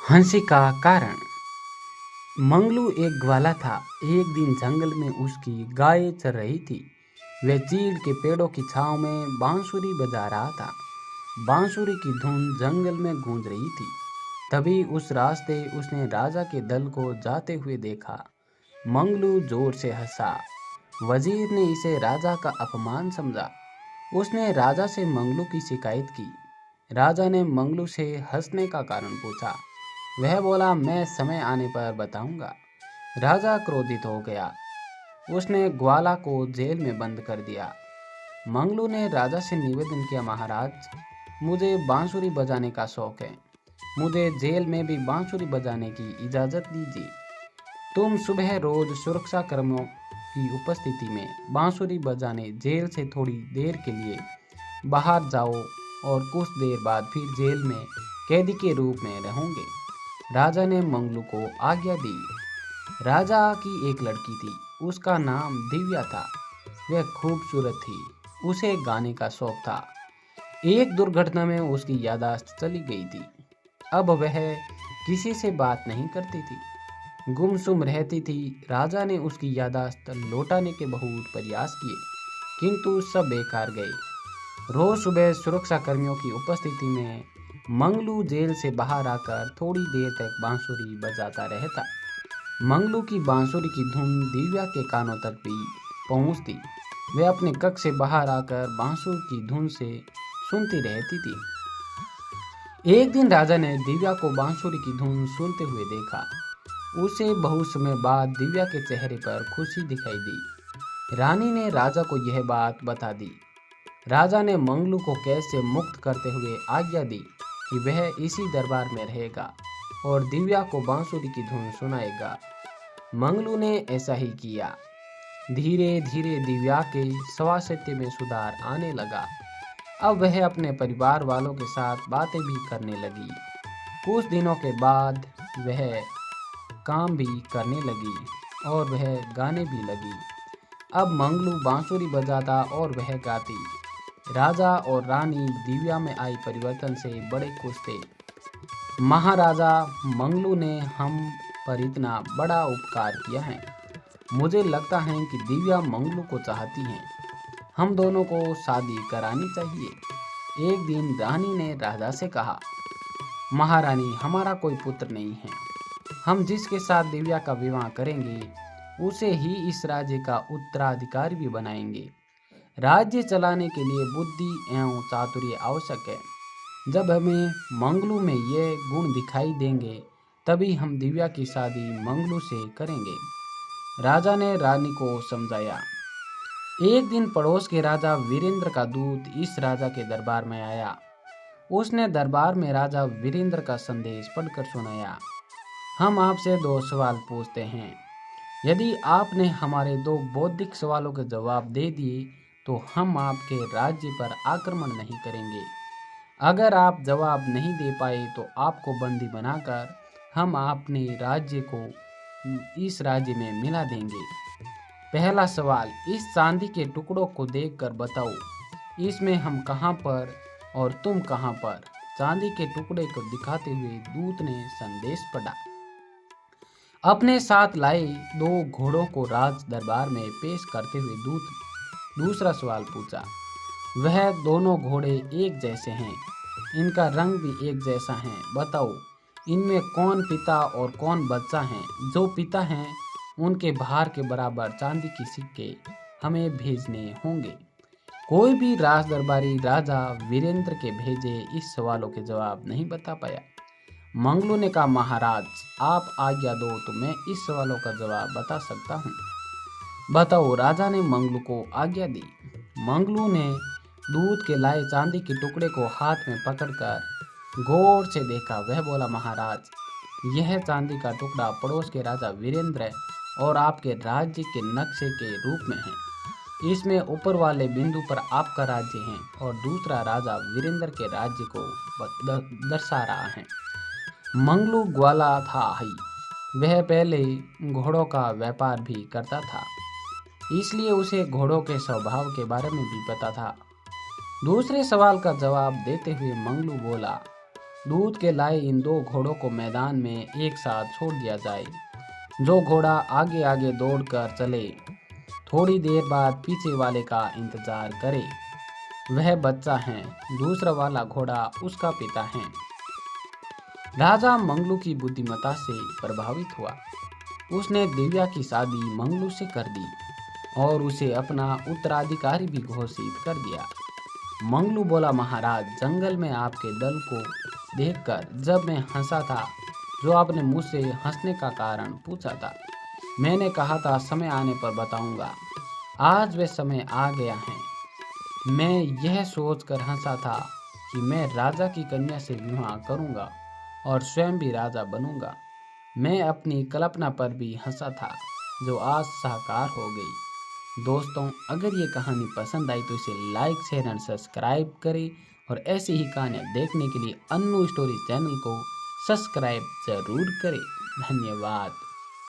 हंसी का कारण। मंगलू एक ग्वाला था। एक दिन जंगल में उसकी गाय चर रही थी। वह चीड़ के पेड़ों की छांव में बांसुरी बजा रहा था। बांसुरी की धुन जंगल में गूंज रही थी। तभी उस रास्ते उसने राजा के दल को जाते हुए देखा। मंगलू जोर से हंसा। वजीर ने इसे राजा का अपमान समझा। उसने राजा से मंगलू की शिकायत की। राजा ने मंगलू से हंसने का कारण पूछा। वह बोला, मैं समय आने पर बताऊंगा। राजा क्रोधित हो गया। उसने ग्वाला को जेल में बंद कर दिया। मंगलू ने राजा से निवेदन किया, महाराज, मुझे बांसुरी बजाने का शौक है। मुझे जेल में भी बांसुरी बजाने की इजाज़त दीजिए। तुम सुबह रोज सुरक्षा कर्मियों की उपस्थिति में बांसुरी बजाने जेल से थोड़ी देर के लिए बाहर जाओ और कुछ देर बाद फिर जेल में कैदी के रूप में रहोगे। राजा ने मंगलू को आज्ञा दी। राजा की एक लड़की थी। उसका नाम दिव्या था। वह खूबसूरत थी। उसे गाने का शौक था। एक दुर्घटना में उसकी याददाश्त चली गई थी। अब वह किसी से बात नहीं करती थी, गुमसुम रहती थी। राजा ने उसकी याददाश्त लौटाने के बहुत प्रयास किए, किंतु सब बेकार गए। रोज सुबह सुरक्षा कर्मियों की उपस्थिति में मंगलू जेल से बाहर आकर थोड़ी देर तक बांसुरी बजाता रहता। मंगलू की बांसुरी की धुन दिव्या के कानों तक भी पहुंचती। वह अपने कक्ष से बाहर आकर बांसुरी की धुन से सुनती रहती थी। एक दिन राजा ने दिव्या को बांसुरी की धुन सुनते हुए देखा। उसे बहुत समय बाद दिव्या के चेहरे पर खुशी दिखाई दी। रानी ने राजा को यह बात बता दी। राजा ने मंगलू को कैद से मुक्त करते हुए आज्ञा दी कि वह इसी दरबार में रहेगा और दिव्या को बांसुरी की धुन सुनाएगा। मंगलू ने ऐसा ही किया। धीरे धीरे दिव्या के स्वास्थ्य में सुधार आने लगा। अब वह अपने परिवार वालों के साथ बातें भी करने लगी। कुछ दिनों के बाद वह काम भी करने लगी और वह गाने भी लगी। अब मंगलू बांसुरी बजाता और वह गाती। राजा और रानी दिव्या में आई परिवर्तन से बड़े खुश थे। महाराजा, मंगलू ने हम पर इतना बड़ा उपकार किया है। मुझे लगता है कि दिव्या मंगलू को चाहती हैं। हम दोनों को शादी करानी चाहिए। एक दिन रानी ने राजा से कहा, महारानी, हमारा कोई पुत्र नहीं है। हम जिसके साथ दिव्या का विवाह करेंगे उसे ही इस राज्य का उत्तराधिकारी भी बनाएंगे। राज्य चलाने के लिए बुद्धि एवं चातुर्य आवश्यक है। जब हमें मंगलू में ये गुण दिखाई देंगे तभी हम दिव्या की शादी मंगलू से करेंगे। राजा ने रानी को समझाया। एक दिन पड़ोस के राजा वीरेंद्र का दूत इस राजा के दरबार में आया। उसने दरबार में राजा वीरेंद्र का संदेश पढ़कर सुनाया। हम आपसे 2 सवाल पूछते हैं। यदि आपने हमारे 2 बौद्धिक सवालों के जवाब दे दिए तो हम आपके राज्य पर आक्रमण नहीं करेंगे। अगर आप जवाब नहीं दे पाए तो आपको बंदी बनाकर हम अपने राज्य को इस राज्य में मिला देंगे। पहला सवाल, इस चांदी के टुकड़ों को देखकर बताओ, इसमें हम कहाँ पर और तुम कहाँ पर? चांदी के टुकड़े को दिखाते हुए दूत ने संदेश पढ़ा। अपने साथ लाए 2 घोड़ों को राज दरबार में पेश करते हुए दूत दूसरा सवाल पूछा। वह दोनों घोड़े एक जैसे हैं, इनका रंग भी एक जैसा है। बताओ, इनमें कौन पिता और कौन बच्चा है? जो पिता हैं उनके भार के बराबर चांदी के सिक्के हमें भेजने होंगे। कोई भी राज दरबारी राजा वीरेंद्र के भेजे इस सवालों के जवाब नहीं बता पाया। मंगलू ने कहा, महाराज, आप आज्ञा दो तो मैं इस सवालों का जवाब बता सकता हूँ। बताओ। राजा ने मंगलू को आज्ञा दी। मंगलू ने दूध के लाए चांदी के टुकड़े को हाथ में पकड़कर गौर से देखा। वह बोला, महाराज, यह चांदी का टुकड़ा पड़ोस के राजा वीरेंद्र और आपके राज्य के नक्शे के रूप में है। इसमें ऊपर वाले बिंदु पर आपका राज्य है और दूसरा राजा वीरेंद्र के राज्य को दर्शा रहा है। मंगलू ग्वाला था ही। वह पहले घोड़ों का व्यापार भी करता था, इसलिए उसे घोड़ों के स्वभाव के बारे में भी पता था। दूसरे सवाल का जवाब देते हुए मंगलू बोला, दूध के लाए इन दो घोड़ों को मैदान में एक साथ छोड़ दिया जाए। जो घोड़ा आगे आगे दौड़कर चले, थोड़ी देर बाद पीछे वाले का इंतजार करे, वह बच्चा है, दूसरा वाला घोड़ा उसका पिता है। राजा मंगलू की बुद्धिमत्ता से प्रभावित हुआ। उसने दिव्या की शादी मंगलू से कर दी और उसे अपना उत्तराधिकारी भी घोषित कर दिया। मंगलू बोला, महाराज, जंगल में आपके दल को देखकर जब मैं हंसा था, जो आपने मुझसे हंसने का कारण पूछा था, मैंने कहा था समय आने पर बताऊंगा। आज वह समय आ गया है। मैं यह सोचकर हंसा था कि मैं राजा की कन्या से विवाह करूंगा और स्वयं भी राजा बनूंगा। मैं अपनी कल्पना पर भी हंसा था, जो आज साकार हो गई। दोस्तों, अगर ये कहानी पसंद आई तो इसे लाइक, शेयर एंड सब्सक्राइब करें और ऐसी ही कहानियाँ देखने के लिए अन्नू स्टोरी चैनल को सब्सक्राइब जरूर करें। धन्यवाद।